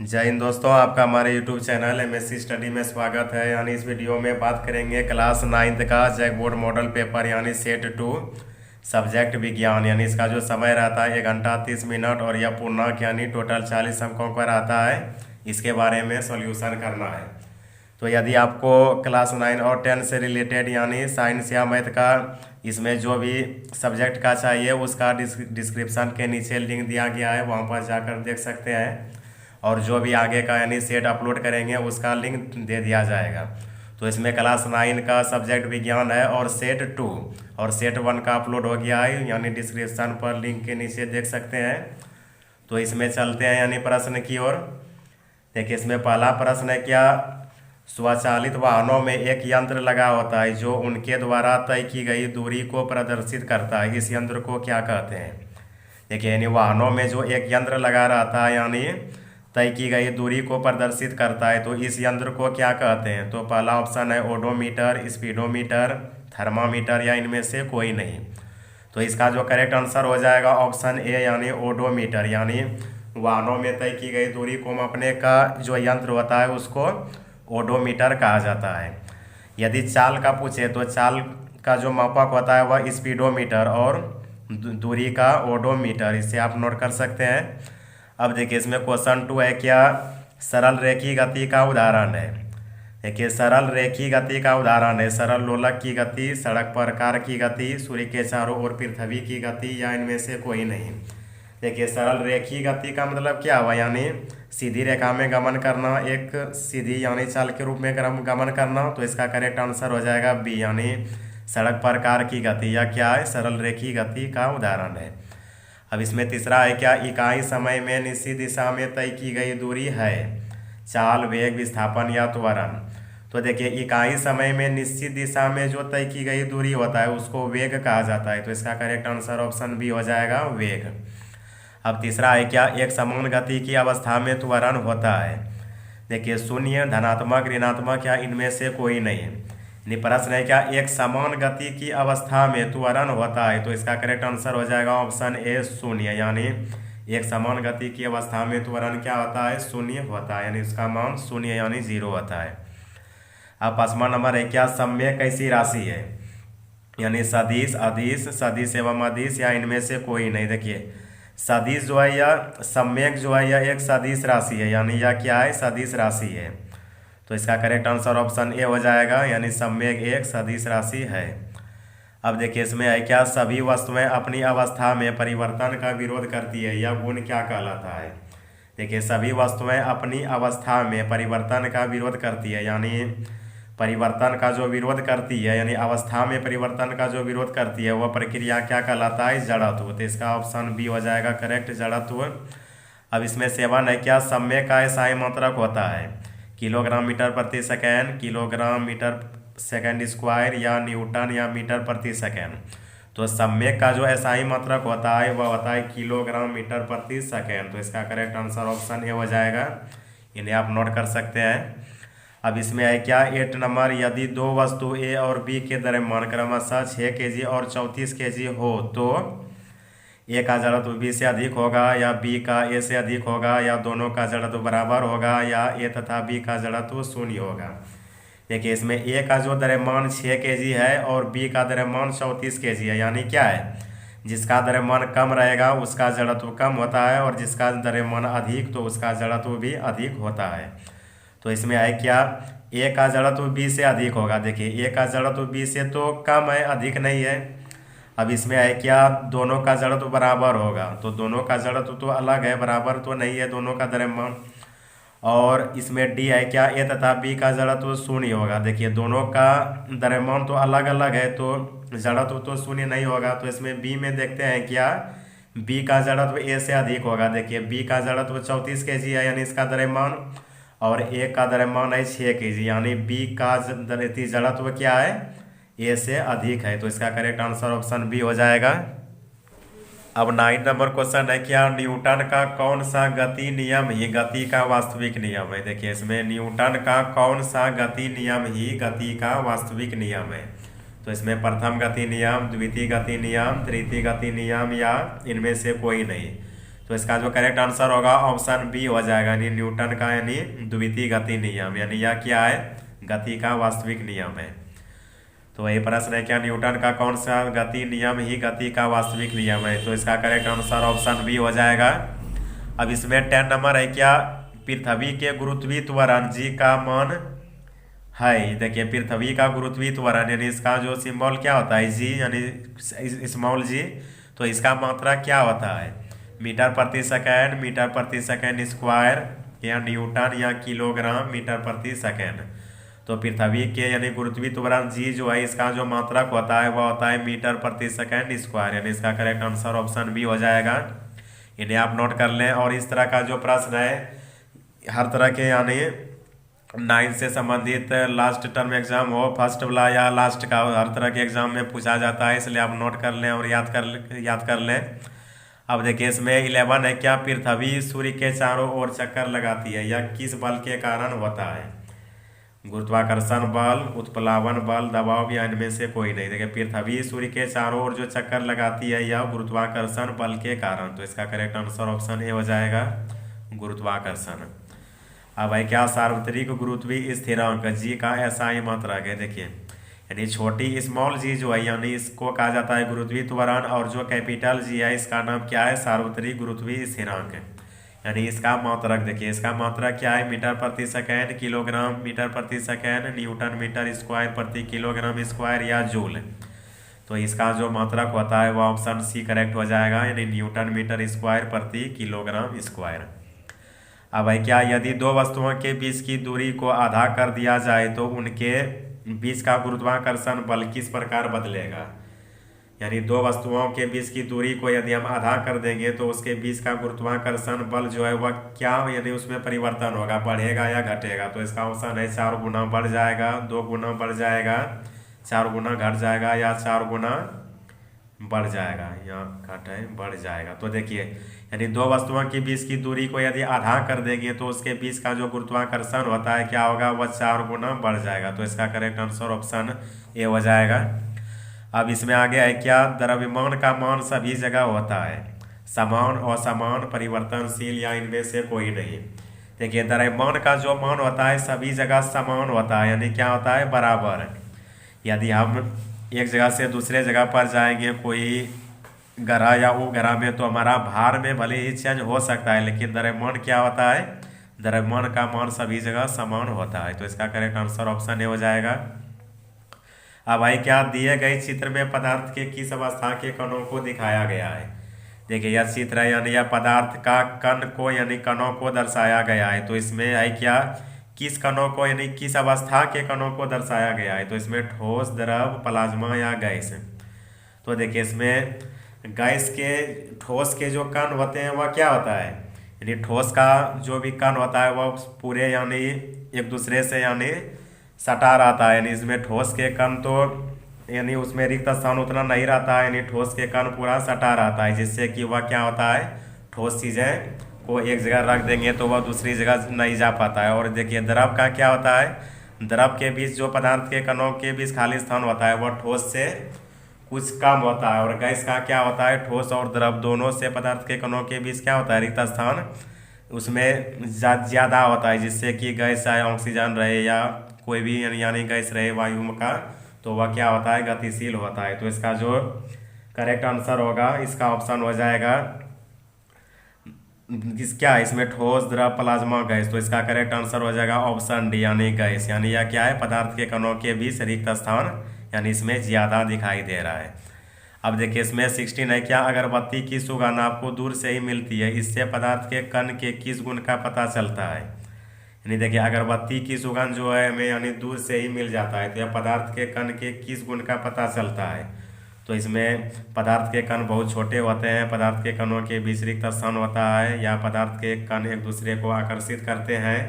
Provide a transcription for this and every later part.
जय हिंद दोस्तों, आपका हमारे YouTube चैनल MSc स्टडी में स्वागत है। यानी इस वीडियो में बात करेंगे क्लास 9th का जैक बोर्ड मॉडल पेपर यानी सेट 2 सब्जेक्ट विज्ञान। यानी इसका जो समय रहता है 1 घंटा 30 मिनट और यह पूर्णांक यानी टोटल 40 अंकों का रहता है। इसके बारे में सॉल्यूशन करना है। तो यदि आपको क्लास 9 और 10 से रिलेटेड यानी साइंस या मैथ का इसमें जो भी सब्जेक्ट का चाहिए उसका डिस्क्रिप्शन के नीचे लिंक दिया गया है, वहाँ पर जाकर देख सकते हैं। और जो भी आगे का यानी सेट अपलोड करेंगे उसका लिंक दे दिया जाएगा। तो इसमें क्लास 9 का सब्जेक्ट विज्ञान है और सेट 2 और सेट 1 का अपलोड हो गया है, यानी डिस्क्रिप्शन पर लिंक के नीचे देख सकते हैं। तो इसमें चलते हैं यानी प्रश्न की ओर। देखिए, इसमें पहला प्रश्न है, क्या स्वचालित वाहनों में एक यंत्र लगा होता है जो उनके द्वारा तय की गई दूरी को प्रदर्शित करता है, इस यंत्र को क्या कहते हैं। देखिए, यानी वाहनों में जो एक यंत्र लगा रहता है यानी तय की गई दूरी को प्रदर्शित करता है, तो इस यंत्र को क्या कहते हैं। तो पहला ऑप्शन है ओडोमीटर, स्पीडोमीटर, थर्मामीटर या इनमें से कोई नहीं। तो इसका जो करेक्ट आंसर हो जाएगा ऑप्शन ए यानी ओडोमीटर। यानी वाहनों में तय की गई दूरी को मापने का जो यंत्र होता है उसको ओडोमीटर कहा जाता है। यदि चाल का पूछे तो चाल का जो मापक होता है वह स्पीडोमीटर और दूरी का ओडोमीटर, इसे आप नोट कर सकते हैं। अब देखिए, इसमें क्वेश्चन 2 है, क्या सरल रेखी गति का उदाहरण है। देखिए, सरल रेखी गति का उदाहरण है सरल लोलक की गति, सड़क पर कार की गति, सूर्य के चारों ओर पृथ्वी की गति या इनमें से कोई नहीं। देखिए, सरल रेखी गति का मतलब क्या हुआ, यानी सीधी रेखा में गमन करना, एक सीधी यानी चाल के रूप में गमन करना। तो इसका करेक्ट आंसर हो जाएगा बी यानी सड़क पर कार की गति, या क्या है सरल रेखी गति का उदाहरण है। अब इसमें तीसरा है, क्या इकाई समय में निश्चित दिशा में तय की गई दूरी है, चाल, वेग, विस्थापन या त्वरण। तो देखिए, इकाई समय में निश्चित दिशा में जो तय की गई दूरी होता है उसको वेग कहा जाता है। तो इसका करेक्ट आंसर ऑप्शन बी हो जाएगा वेग। अब तीसरा है, क्या एक समान गति की अवस्था में त्वरण होता है। देखिए, शून्य, धनात्मक, ऋणात्मक या इनमें से कोई नहीं। प्रश्न है, क्या एक समान गति की अवस्था में त्वरण होता है। तो इसका करेक्ट आंसर हो जाएगा ऑप्शन ए शून्य। यानी एक समान गति की अवस्था में त्वरण क्या होता है, शून्य होता है, यानी इसका मान शून्य यानी 0 होता है। अब 5वां नंबर है, क्या सम्यक कैसी राशि है, यानी सदिश, अदिश, सदिश एवं अदिश या इनमें से कोई नहीं। देखिए, सदिश जो है या सम्यक जो है यह एक सदिश राशि है, यानी यह क्या है, सदिश राशि है। तो इसका करेक्ट आंसर ऑप्शन ए हो जाएगा, यानी सम्यक एक सदिश राशि है। अब देखिए, इसमें है, क्या सभी वस्तुएं अपनी अवस्था में परिवर्तन का विरोध करती है, यह गुण क्या कहलाता है। देखिए, सभी वस्तुएं अपनी अवस्था में परिवर्तन का विरोध करती है, यानी परिवर्तन का जो विरोध करती है यानी अवस्था में परिवर्तन का जो विरोध करती है वह प्रक्रिया क्या कहलाता है, जड़त्व। तो इसका ऑप्शन बी हो जाएगा करेक्ट, जड़त्व। अब इसमें 7 है, क्या सम्यक का एसआई मात्रक होता है, किलोग्राम मीटर प्रति second, kilogram metre second square या न्यूटन या मीटर प्रति सेकेंड। तो सम्यक का जो एसआई मात्रक होता है वह होता है किलोग्राम मीटर प्रति सेकेंड। तो इसका करेक्ट आंसर ऑप्शन ए हो जाएगा, इन्हें आप नोट कर सकते हैं। अब इसमें है, क्या 8 नंबर, यदि दो वस्तु ए और बी के द्रव्यमान क्रमशः 6 kg और 34 kg हो तो ए का जड़त्व बी से अधिक होगा या बी का ए से अधिक होगा, या दोनों का जड़त्व बराबर होगा, या ए तथा बी का जड़त्व शून्य होगा। देखिए, इसमें ए का जो द्रव्यमान 6 kg है और बी का द्रव्यमान 34 kg है, यानी क्या है, जिसका द्रव्यमान कम रहेगा उसका जड़त्व कम होता है और जिसका द्रव्यमान अधिक तो उसका जड़त्व भी अधिक होता है। तो इसमें है, क्या ए का जड़त्व बी से अधिक होगा। देखिए, ए का जड़त्व बी से तो कम है, अधिक नहीं है। अब इसमें है, क्या दोनों का जड़त्व बराबर होगा। तो दोनों का जड़त्व तो अलग है, बराबर तो नहीं है दोनों का द्रव्यमान। और इसमें डी है, क्या ए तथा बी का जड़त्व शून्य होगा। देखिए, दोनों का द्रव्यमान तो अलग अलग है तो जड़त्व तो शून्य नहीं होगा। तो इसमें बी में देखते हैं, क्या बी का जड़त्व ए से अधिक होगा। देखिए, बी का जड़त्व 34 kg है यानी इसका द्रव्यमान, और ए का द्रव्यमान है 6 kg, यानी बी का जड़त्व क्या है, ए से अधिक है। तो इसका करेक्ट आंसर ऑप्शन बी हो जाएगा। अब 9 नंबर क्वेश्चन है, क्या न्यूटन का कौन सा गति नियम ही गति का वास्तविक नियम है। देखिए, इसमें न्यूटन का कौन सा गति नियम ही गति का वास्तविक नियम है। तो इसमें प्रथम गति नियम, द्वितीय गति नियम, तृतीय गति नियम या इनमें से कोई नहीं। तो इसका जो करेक्ट आंसर होगा ऑप्शन बी हो जाएगा, यानी न्यूटन का यानी द्वितीय गति नियम, यानी यह क्या है, गति का वास्तविक नियम है। तो वही प्रश्न है, क्या न्यूटन का कौन सा गति नियम ही गति का वास्तविक नियम है। तो इसका करेक्ट आंसर ऑप्शन बी हो जाएगा। अब इसमें 10 नंबर है, क्या पृथ्वी के गुरुत्वीय त्वरण जी का मान है। देखिए पृथ्वी का गुरुत्वीय त्वरण यानी इसका जो सिंबल क्या होता है, जी यानी स्मॉल जी। तो इसका मात्रा क्या होता है, मीटर प्रति सेकेंड, मीटर प्रति सेकेंड स्क्वायर, या न्यूटन, या किलोग्राम मीटर प्रति सेकेंड। तो पृथ्वी के यानी गुरुत्वीय त्वरण जी जो है, इसका जो मात्रक होता है वह होता है मीटर प्रति सेकेंड स्क्वायर, यानी इसका करेक्ट आंसर ऑप्शन बी हो जाएगा। इन्हें आप नोट कर लें। और इस तरह का जो प्रश्न है हर तरह के यानी 9 से संबंधित लास्ट टर्म एग्जाम हो, फर्स्ट वाला या लास्ट का, हर तरह के एग्जाम में पूछा जाता है, इसलिए आप नोट कर लें और याद कर लें। अब देखिए इसमें 11 है, क्या पृथ्वी सूर्य के चारों ओर चक्कर लगाती है, यह किस बल के कारण होता है। गुरुत्वाकर्षण बल, उत्प्लावन बल, दबाव, या इनमें से कोई नहीं। देखिए पृथ्वी सूर्य के चारों ओर जो चक्कर लगाती है यह गुरुत्वाकर्षण बल के कारण। तो इसका करेक्ट आंसर ऑप्शन ए हो जाएगा, गुरुत्वाकर्षण। अब है, क्या सार्वत्रिक गुरुत्वीय स्थिरांक जी का SI मात्रक है। देखिए यानी छोटी स्मॉल जी जो है, यानी इसको कहा जाता है गुरुत्वीय त्वरण, और जो कैपिटल जी है इसका नाम क्या है, सार्वत्रिक गुरुत्वीय स्थिरांक है। यानी इसका मात्रक देखिए, इसका मात्रक क्या है, मीटर प्रति सेकेंड, किलोग्राम मीटर प्रति सेकेंड, न्यूटन मीटर स्क्वायर प्रति किलोग्राम स्क्वायर, या जूल। तो इसका जो मात्रक होता है वह ऑप्शन सी करेक्ट हो जाएगा, यानी न्यूटन मीटर स्क्वायर प्रति किलोग्राम स्क्वायर। अब है, क्या यदि दो वस्तुओं के बीच की दूरी को आधा कर दिया जाए तो उनके बीच का गुरुत्वाकर्षण बल किस प्रकार बदलेगा। यानी दो वस्तुओं के बीच की दूरी को यदि हम आधा कर देंगे तो उसके बीच का गुरुत्वाकर्षण बल जो है वह क्या, यानी उसमें परिवर्तन होगा, बढ़ेगा या घटेगा। तो इसका ऑप्शन है 4 गुना बढ़ जाएगा, 2 गुना बढ़ जाएगा, 4 गुना घट जाएगा, या 4 गुना बढ़ जाएगा, या घट है बढ़ जाएगा। तो देखिए यानी दो वस्तुओं के बीच की दूरी को यदि आधा कर देंगे तो उसके बीच का जो गुरुत्वाकर्षण होता है क्या होगा, वह 4 गुना बढ़ जाएगा। तो इसका करेक्ट आंसर ऑप्शन ए हो जाएगा। अब इसमें आगे है, क्या द्रव्यमान का मान सभी जगह होता है, समान, असमान, परिवर्तनशील, या इनमें से कोई नहीं। देखिए द्रव्यमान का जो मान होता है सभी जगह समान होता है, यानी क्या होता है, बराबर। यदि हम एक जगह से दूसरे जगह पर जाएंगे कोई ग्रह या उपग्रह में, तो हमारा भार में भले ही चेंज हो सकता है, लेकिन द्रव्यमान क्या होता है, द्रव्यमान का मान सभी जगह समान होता है। तो इसका करेक्ट आंसर ऑप्शन ए हो जाएगा। अब भाई, क्या दिए गए चित्र में पदार्थ के किस अवस्था के कणों को दिखाया गया है। देखिए यह चित्र है, यानी यह पदार्थ का कण को यानी कणों को दर्शाया गया है। तो इसमें है क्या, किस कणों को यानी किस अवस्था के कणों को दर्शाया गया है। तो इसमें ठोस, द्रव, प्लाज्मा, या गैस। तो देखिए इसमें गैस के, ठोस के जो कण होते हैं वह क्या होता है, यानी ठोस का जो भी कण होता है वह पूरे यानी एक दूसरे से यानी सटा रहता है। यानी इसमें ठोस के कण तो यानी उसमें रिक्त स्थान उतना नहीं रहता है, यानी ठोस के कण पूरा सटा रहता है, जिससे कि वह क्या होता है, ठोस चीज़ें को एक जगह रख देंगे तो वह दूसरी जगह नहीं जा पाता है। और देखिए द्रव का क्या होता है, द्रव के बीच जो पदार्थ के कणों के बीच खाली स्थान होता है वह ठोस से कुछ कम होता है। और गैस का क्या होता है, ठोस और द्रव दोनों से पदार्थ के कणों के बीच क्या होता है, रिक्त स्थान उसमें ज़्यादा होता है, जिससे कि गैस चाहे ऑक्सीजन रहे या कोई भी यानी गैस रहे वायु का, तो वह क्या होता है, गतिशील होता है। तो इसका जो करेक्ट आंसर होगा इसका ऑप्शन हो जाएगा क्या, इसमें ठोस, द्रव, प्लाज्मा, गैस। तो इसका करेक्ट आंसर हो जाएगा ऑप्शन डी, यानी गैस। यानी यह क्या है, पदार्थ के कणों के बीच रिक्त स्थान यानी इसमें ज़्यादा दिखाई दे रहा है। अब देखिए इसमें 16 है, क्या अगरबत्ती की सुगंध आपको दूर से ही मिलती है, इससे पदार्थ के कण के किस गुण का पता चलता है। यानी देखिए अगरबत्ती की सुगंध जो है हमें यानी दूर से ही मिल जाता है, तो यह पदार्थ के कण के किस गुण का पता चलता है। तो इसमें पदार्थ के कण बहुत छोटे होते हैं, पदार्थ के कणों के बीच रिक्त स्थान होता है, या पदार्थ के कण एक दूसरे को आकर्षित करते हैं,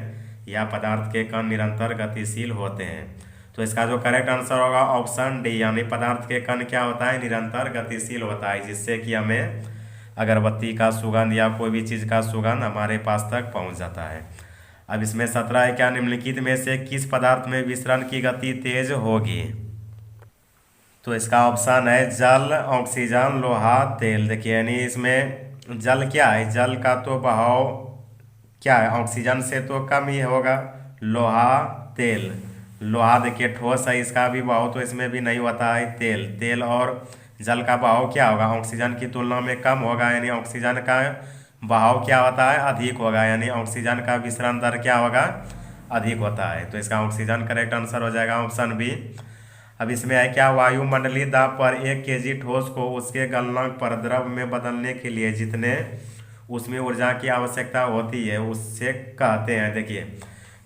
या पदार्थ के कण निरंतर गतिशील होते हैं। तो इसका जो करेक्ट आंसर होगा ऑप्शन डी, यानी पदार्थ के कण क्या होता है, निरंतर गतिशील होता है, जिससे कि हमें अगरबत्ती का सुगंध या कोई भी चीज़ का सुगंध हमारे पास तक पहुंच जाता है। अब इसमें 17 है, क्या निम्नलिखित में से किस पदार्थ में विसरण की गति तेज होगी। तो इसका ऑप्शन है जल, ऑक्सीजन, लोहा, तेल। देखिए यानी इसमें जल क्या है, जल का तो बहाव क्या है, ऑक्सीजन से तो कम ही होगा। लोहा, तेल। लोहा देखिए ठोस है, इसका भी बहाव तो इसमें भी नहीं होता है। तेल, तेल और जल का बहाव क्या होगा, ऑक्सीजन की तुलना में कम होगा, यानी ऑक्सीजन का बहाव क्या होता है, अधिक होगा, यानी ऑक्सीजन का विसरण दर क्या होगा, अधिक होता है। तो इसका ऑक्सीजन करेक्ट आंसर हो जाएगा ऑप्शन बी। अब इसमें है क्या, वायुमंडलीय दाब पर 1 kg ठोस को उसके गलनांक पर द्रव में बदलने के लिए जितने उसमें ऊर्जा की आवश्यकता होती है उससे कहते हैं। देखिए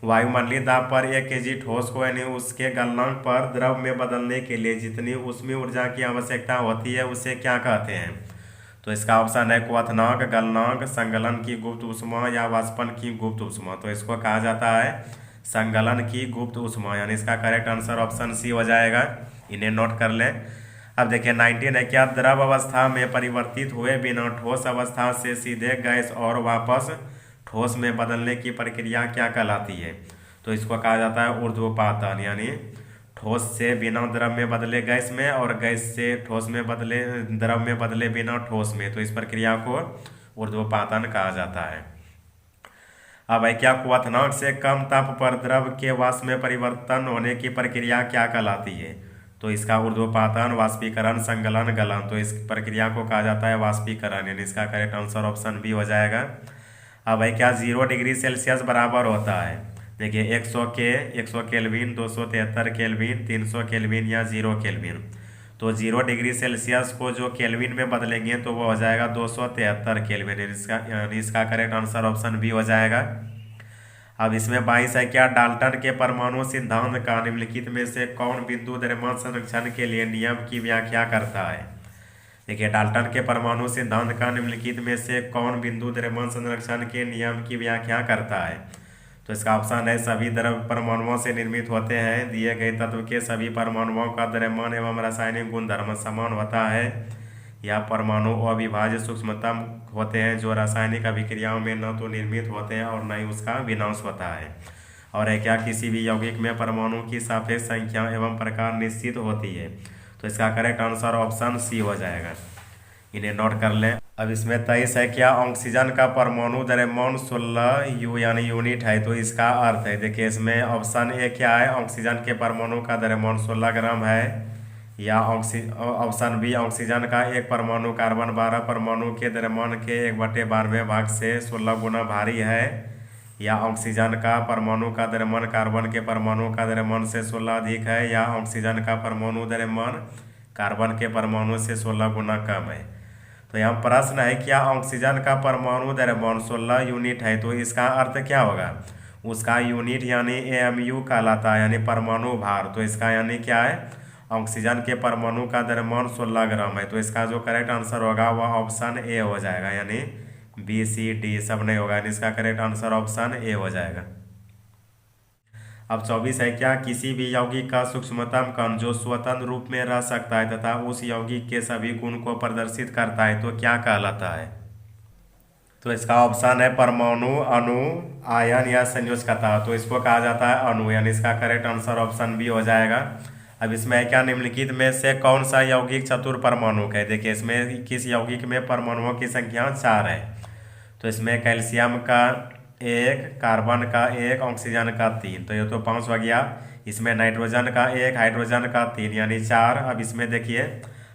वायुमंडलीय दाब पर 1 kg ठोस को यानी उसके गलनांक पर द्रव में बदलने के लिए जितनी उसमें ऊर्जा की आवश्यकता होती है उसे क्या कहते हैं। तो इसका ऑप्शन है क्वथनांक, गलनांक, संगलन की गुप्त ऊष्मा या वाष्पन की गुप्त ऊष्मा। तो इसको कहा जाता है संगलन की गुप्त ऊष्मा, यानी इसका करेक्ट आंसर ऑप्शन सी हो जाएगा। इन्हें नोट कर लें। अब देखिए 19 है क्या, द्रव अवस्था में परिवर्तित हुए बिना ठोस अवस्था से सीधे गैस और वापस ठोस में बदलने की प्रक्रिया क्या कहलाती है। तो इसको कहा जाता है ऊर्ध्वपातन, यानी ठोस से बिना द्रव में बदले गैस में और गैस से ठोस में बदले द्रव में बदले बिना ठोस में, तो इस प्रक्रिया को ऊर्ध्वपातन कहा जाता है। अब है क्या, क्वथनांक से कम ताप पर द्रव के वाष्प में परिवर्तन होने की प्रक्रिया क्या कहलाती है। तो इसका ऊर्ध्वपातन, वाष्पीकरण, संगलन, गलन, तो इस प्रक्रिया को कहा जाता है वाष्पीकरण, यानी इसका करेक्ट आंसर ऑप्शन बी हो जाएगा। अब है क्या, 0 डिग्री सेल्सियस बराबर होता है, देखिए 100 केल्विन, 273 केल्विन, 300 केल्विन या 0 केल्विन। तो 0 डिग्री सेल्सियस को जो केल्विन में बदलेंगे तो वो हो जाएगा 273 केल्विन, यानी इसका करेक्ट आंसर ऑप्शन बी हो जाएगा। अब इसमें 22 है क्या, डाल्टन के परमाणु सिद्धांत का निम्नलिखित में से कौन बिंदु द्रव्यमान संरक्षण के लिए नियम की व्याख्या करता है। देखिए डाल्टन के परमाणु सिद्धांत का निम्नलिखित में से कौन बिंदु द्रव्यमान संरक्षण के नियम की व्याख्या करता है। तो इसका ऑप्शन है सभी द्रव्य परमाणुओं से निर्मित होते हैं, दिए गए तत्व के सभी परमाणुओं का द्रव्यमान एवं रासायनिक गुणधर्म समान होता है, या परमाणु अविभाज्य सूक्ष्मतम होते हैं जो रासायनिक अभिक्रियाओं में न तो निर्मित होते हैं और न ही उसका विनाश होता है, और है क्या, किसी भी यौगिक में परमाणु की सापेक्ष संख्या एवं प्रकार निश्चित होती है। तो इसका करेक्ट आंसर ऑप्शन सी हो जाएगा। इन्हें नोट कर लें। अब इसमें 23 है क्या, ऑक्सीजन का परमाणु द्रव्यमान 16 यू यानी यूनिट है, तो इसका अर्थ है, देखिए इसमें ऑप्शन ए क्या है, ऑक्सीजन के परमाणु का द्रव्यमान 16 ग्राम है, या ऑप्शन बी ऑक्सीजन का एक परमाणु कार्बन 12 परमाणु के द्रव्यमान के 1/12वें भाग से 16 गुना भारी है, या ऑक्सीजन का परमाणु का द्रव्यमान कार्बन के परमाणु का द्रव्यमान से 16 अधिक है, या ऑक्सीजन का परमाणु द्रव्यमान कार्बन के परमाणु से 16 गुना कम है। तो यहाँ प्रश्न है क्या, ऑक्सीजन का परमाणु द्रव्यमान 16 यूनिट है, तो इसका अर्थ क्या होगा, उसका यूनिट यानी AMU कहलाता है, यानी परमाणु भार। तो इसका यानी क्या है, ऑक्सीजन के परमाणु का द्रव्यमान 16 ग्राम है, तो इसका जो करेक्ट आंसर होगा वह ऑप्शन ए हो जाएगा, यानी BCD सब नहीं होगा, यानी इसका करेक्ट आंसर ऑप्शन ए हो जाएगा। अब 24 है क्या, किसी भी यौगिक का सूक्ष्मतम कण जो स्वतंत्र रूप में रह सकता है तथा उस यौगिक के सभी गुण को प्रदर्शित करता है तो क्या कहलाता है। तो इसका ऑप्शन है परमाणु, अणु, आयन या संयोजकता। तो इसको कहा जाता है अणु, यानी इसका करेक्ट आंसर ऑप्शन बी हो जाएगा। अब इसमें क्या, निम्नलिखित में से कौन सा यौगिक चतुर परमाणु है। देखिए इसमें किस यौगिक में परमाणुओं की संख्या 4 है। तो इसमें कैल्शियम का 1, कार्बन का 1, ऑक्सीजन का 3, तो ये तो 5 हो गया। इसमें नाइट्रोजन का 1, हाइड्रोजन का 3 यानी 4। अब इसमें देखिए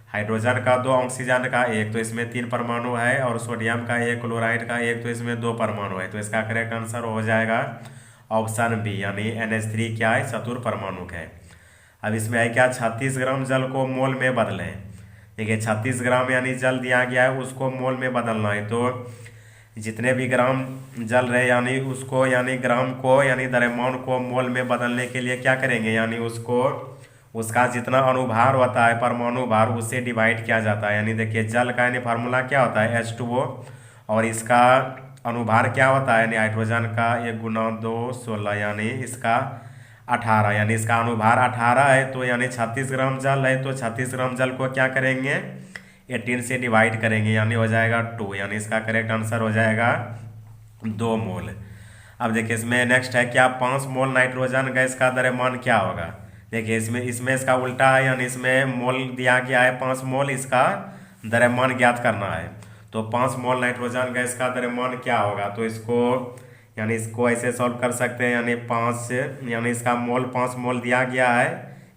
हाइड्रोजन का 2, ऑक्सीजन का 1, तो इसमें 3 परमाणु है, और सोडियम का 1, क्लोराइड का 1, तो इसमें 2 परमाणु है। तो इसका करेक्ट आंसर हो जाएगा ऑप्शन बी, यानी NH3 क्या है, चतुर परमाणु है। अब इसमें है क्या, 36 ग्राम जल को मोल में बदलें। देखिए 36 ग्राम यानी जल दिया गया है, उसको मोल में बदलना है। तो जितने भी ग्राम जल रहे यानी उसको, यानी ग्राम को, यानी द्रव्यमान को मोल में बदलने के लिए क्या करेंगे, यानी उसको उसका जितना अणुभार होता है, परमाणु भार, उससे डिवाइड किया जाता है। यानी देखिए जल का यानी फार्मूला क्या होता है, H2O, और इसका अणुभार क्या होता है, यानी हाइड्रोजन का 1 गुना 2 16, यानी इसका 18, यानी इसका अणुभार 18 है। तो यानी 36 ग्राम जल है, तो 36 ग्राम जल को क्या करेंगे, 18 से डिवाइड करेंगे, यानी हो जाएगा 2, यानी इसका करेक्ट आंसर हो जाएगा 2 मोल। अब देखिए इसमें नेक्स्ट है क्या, 5 मोल नाइट्रोजन गैस का द्रव्यमान क्या होगा। देखिए इसमें इसका उल्टा है, यानी इसमें मोल दिया गया है 5 मोल, इसका द्रव्यमान ज्ञात करना है। तो 5 मोल नाइट्रोजन गैस का द्रव्यमान क्या होगा, तो इसको यानी इसको ऐसे सॉल्व कर सकते हैं। यानी 5 यानी इसका मोल 5 मोल दिया गया है,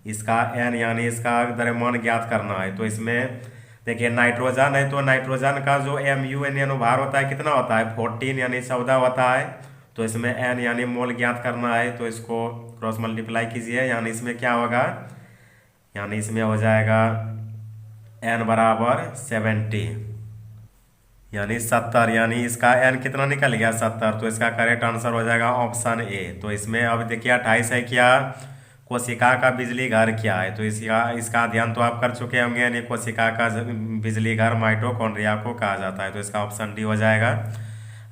इसका n यानी इसका द्रव्यमान ज्ञात करना है। तो इसमें देखिए नाइट्रोजन है, तो नाइट्रोजन का जो MU/N अनुभार होता है कितना होता है 14 यानी 14 होता है। तो इसमें n यानी मोल ज्ञात करना है, तो इसको क्रॉस मल्टीप्लाई कीजिए। यानी इसमें क्या होगा, यानी इसमें हो जाएगा n बराबर 70 यानी 70, यानी इसका n कितना निकल गया 70। तो इसका करेक्ट आंसर हो जाएगा ऑप्शन ए। तो इसमें अब देखिए 28 है क्या, कोशिका का बिजली घर क्या है। तो इसका अध्ययन तो आप कर चुके होंगे, यानी कोशिका का बिजली घर माइटोकॉन्ड्रिया को कहा जाता है। तो इसका ऑप्शन डी हो जाएगा।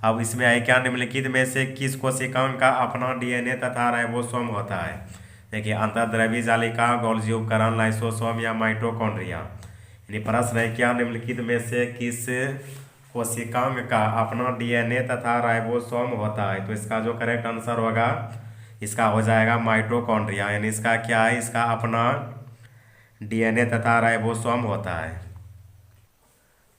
अब इसमें है क्या, निम्नलिखित में से किस कोशिकाओं का अपना DNA तथा राइबोसोम होता है। देखिए अंतर्द्रव्यी जालिका, गोल्जी उपकरण, लाइसोसोम या माइटोकॉन्ड्रिया। यानी प्रश्न है क्या, निम्नलिखित में से किस कोशिकांग का अपना DNA तथा राइबोसोम होता है। तो इसका जो करेक्ट आंसर होगा इसका हो जाएगा माइटोकॉन्ड्रिया। यानी इसका क्या है, इसका अपना DNA तथा राइबोसोम होता है।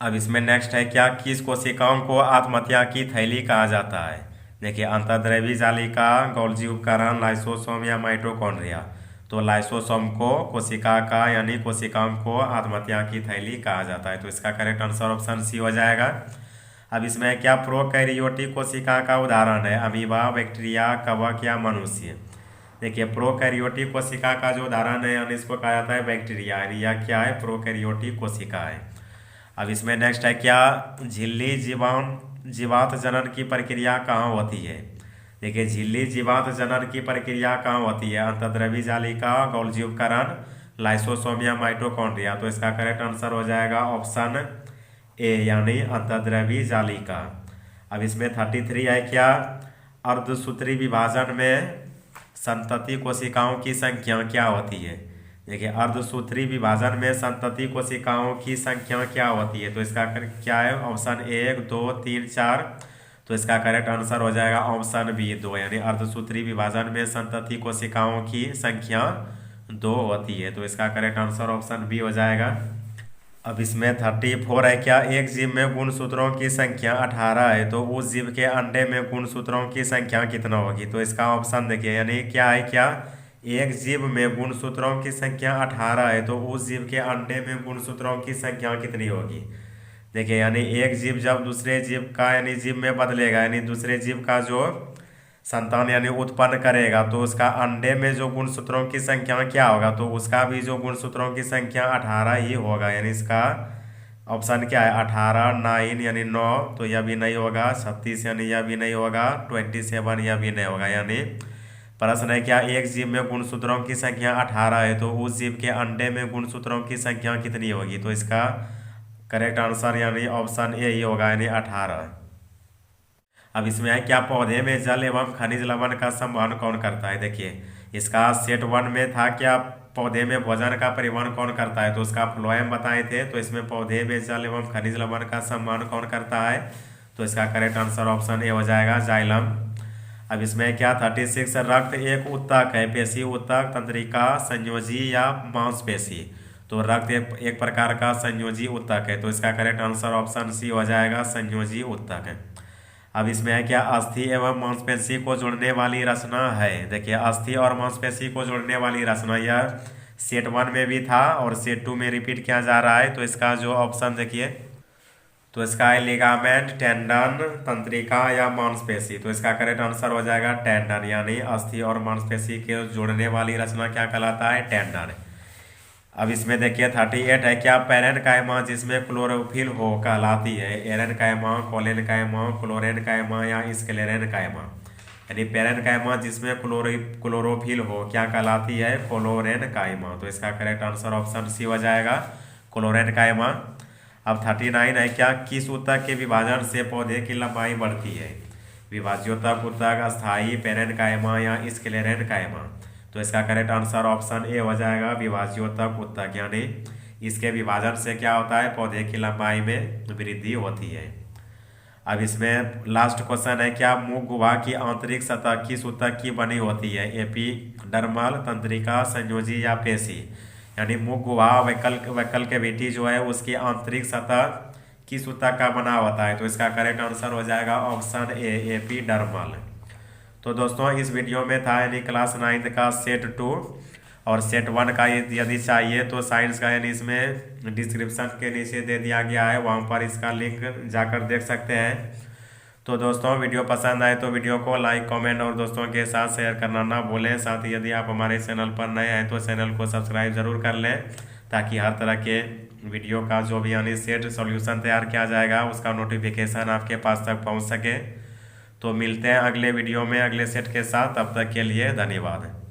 अब इसमें नेक्स्ट है क्या, किस कोशिकाओं को आत्महत्या की थैली कहा जाता है। देखिए अंतर्द्रव्यी जालिका, गोल्जी उपकरण, लाइसोसोम या माइटोकॉन्ड्रिया। तो लाइसोसोम को कोशिका का यानी कोशिकाओं को आत्महत्या की थैली कहा जाता है। तो इसका करेक्ट आंसर ऑप्शन सी हो जाएगा। अब इसमें क्या, प्रोकैरियोटिक कोशिका का उदाहरण है अमीबा, बैक्टीरिया, कवक या मनुष्य। देखिए प्रोकैरियोटिक कोशिका का जो उदाहरण है यानी इसको कहा जाता है बैक्टीरिया, यानी यह क्या है, प्रोकैरियोटिक कोशिका है। अब इसमें नेक्स्ट है क्या, झिल्ली जीवांत जनन की प्रक्रिया कहाँ होती है। देखिए झिल्ली जीवांत जनन की प्रक्रिया कहाँ होती है, अंतर्द्रव्यी जालिका, गोल्जी उपकरण, लाइसोसोम या माइटोकॉन्ड्रिया। तो इसका करेक्ट आंसर हो जाएगा ऑप्शन ए यानी अंतर्द्रव्यी जालिका। अब इसमें 33 है क्या, अर्धसूत्री विभाजन में संतति कोशिकाओं की संख्या क्या होती है। देखिए अर्धसूत्री विभाजन में संतति कोशिकाओं की संख्या क्या होती है। तो इसका क्या है, ऑप्शन 1 2 3 4। तो इसका करेक्ट आंसर हो जाएगा ऑप्शन बी 2, यानी अर्धसूत्री विभाजन में संतति कोशिकाओं की संख्या 2 होती है। तो इसका करेक्ट आंसर ऑप्शन बी हो जाएगा। अब इसमें 34 है क्या, एक जीव में गुणसूत्रों की संख्या 18 है, तो उस जीव के अंडे में गुणसूत्रों की संख्या कितना होगी। तो इसका ऑप्शन देखिए, यानी क्या है क्या, एक जीव में गुणसूत्रों की संख्या 18 है, तो उस जीव के अंडे में गुणसूत्रों की संख्या कितनी होगी। देखिए यानी एक जीव जब दूसरे जीव का यानी जीव में बदलेगा, यानी दूसरे जीव का जो संतान यानी उत्पन्न करेगा, तो उसका अंडे में जो गुणसूत्रों की संख्या क्या होगा, तो उसका भी जो गुणसूत्रों की संख्या 18 ही होगा। यानी इसका ऑप्शन क्या है, 18 9 यानी 9, तो यह भी नहीं होगा। 36 यानी यह भी नहीं होगा। 27 यह भी नहीं होगा। यानी प्रश्न है क्या, एक जीव में गुणसूत्रों की संख्या 18 है, तो उस जीव के अंडे में गुणसूत्रों की संख्या कितनी होगी। तो इसका करेक्ट आंसर यानी ऑप्शन ए ही होगा, यानी 18। अब इसमें है क्या, पौधे में जल एवं खनिज लवण का संवहन कौन करता है। देखिए इसका सेट 1 में था क्या, पौधे में भोजन का परिवहन कौन करता है। तो उसका फ्लोएम बताए थे। तो इसमें पौधे में जल एवं खनिज लवण का संवहन कौन करता है। तो इसका करेक्ट आंसर ऑप्शन ए हो जाएगा, जाइलम। अब इसमें क्या 36, रक्त एक उत्तक है, पेशी उत्तक, तंत्रिका, संयोजी या मांसपेशी। तो रक्त एक प्रकार का संयोजी उत्तक है। तो इसका करेक्ट आंसर ऑप्शन सी हो जाएगा, संयोजी उत्तक है। अब इसमें है क्या, अस्थि एवं मांसपेशी को जोड़ने वाली रचना है। देखिए अस्थि और मांसपेशी को जोड़ने वाली रचना यह सेट 1 में भी था और सेट 2 में रिपीट किया जा रहा है। तो इसका जो ऑप्शन देखिए, तो इसका है लिगामेंट, टेंडन, तंत्रिका या मांसपेशी। तो इसका करेक्ट आंसर हो जाएगा टेंडन, यानी अस्थि और मांसपेशी के जोड़ने वाली रचना क्या कहलाता है, टेंडन। अब इसमें देखिए 38 है क्या, पैरेनकाइमा जिसमें क्लोरोफिल हो कहलाती है। एरेनकाइमा, कोलेनकाइमा, क्लोरेनकाइमा या स्क्लेरेनकाइमा। यानी पैरेनकाइमा जिसमें क्लोरोफिल हो क्या कहलाती है, क्लोरेनकाइमा। तो इसका करेक्ट आंसर ऑप्शन सी हो जाएगा, क्लोरेनकाइमा। अब 39 है क्या, किस ऊतक के विभाजन से पौधे की लंबाई बढ़ती है। विभाज्योतक ऊतक, अस्थायी, पैरेनकाइमा या स्क्लेरेनकाइमा। तो इसका करेक्ट आंसर ऑप्शन ए हो जाएगा, विभाज्योतक ऊतक। यानी इसके विभाजन से क्या होता है, पौधे की लंबाई में वृद्धि होती है। अब इसमें लास्ट क्वेश्चन है क्या, मुख गुहा की आंतरिक सतह किस ऊतक की बनी होती है। एपिडर्मल, तंत्रिका, संयोजी या पेशी। यानी मुख गुहा वैकल कैविटी जो है उसकी आंतरिक सतह किस ऊतक का बना होता है, तो इसका करेक्ट आंसर हो जाएगा ऑप्शन ए, एपिडर्मल। तो दोस्तों इस वीडियो में था यानी क्लास 9 का सेट 2 और सेट 1 का यदि चाहिए तो साइंस का यानी इसमें डिस्क्रिप्शन के नीचे दे दिया गया है, वहाँ पर इसका लिंक जाकर देख सकते हैं। तो दोस्तों वीडियो पसंद आए तो वीडियो को लाइक, कमेंट और दोस्तों के साथ शेयर करना ना भूलें। साथ ही यदि आप हमारे चैनल पर नए हैं तो चैनल को सब्सक्राइब जरूर कर लें, ताकि हर तरह के वीडियो का जो भी यानी सेट सॉल्यूशन तैयार किया जाएगा उसका नोटिफिकेशन आपके पास तक पहुंच सके। तो मिलते हैं अगले वीडियो में अगले सेट के साथ, तब तक के लिए धन्यवाद।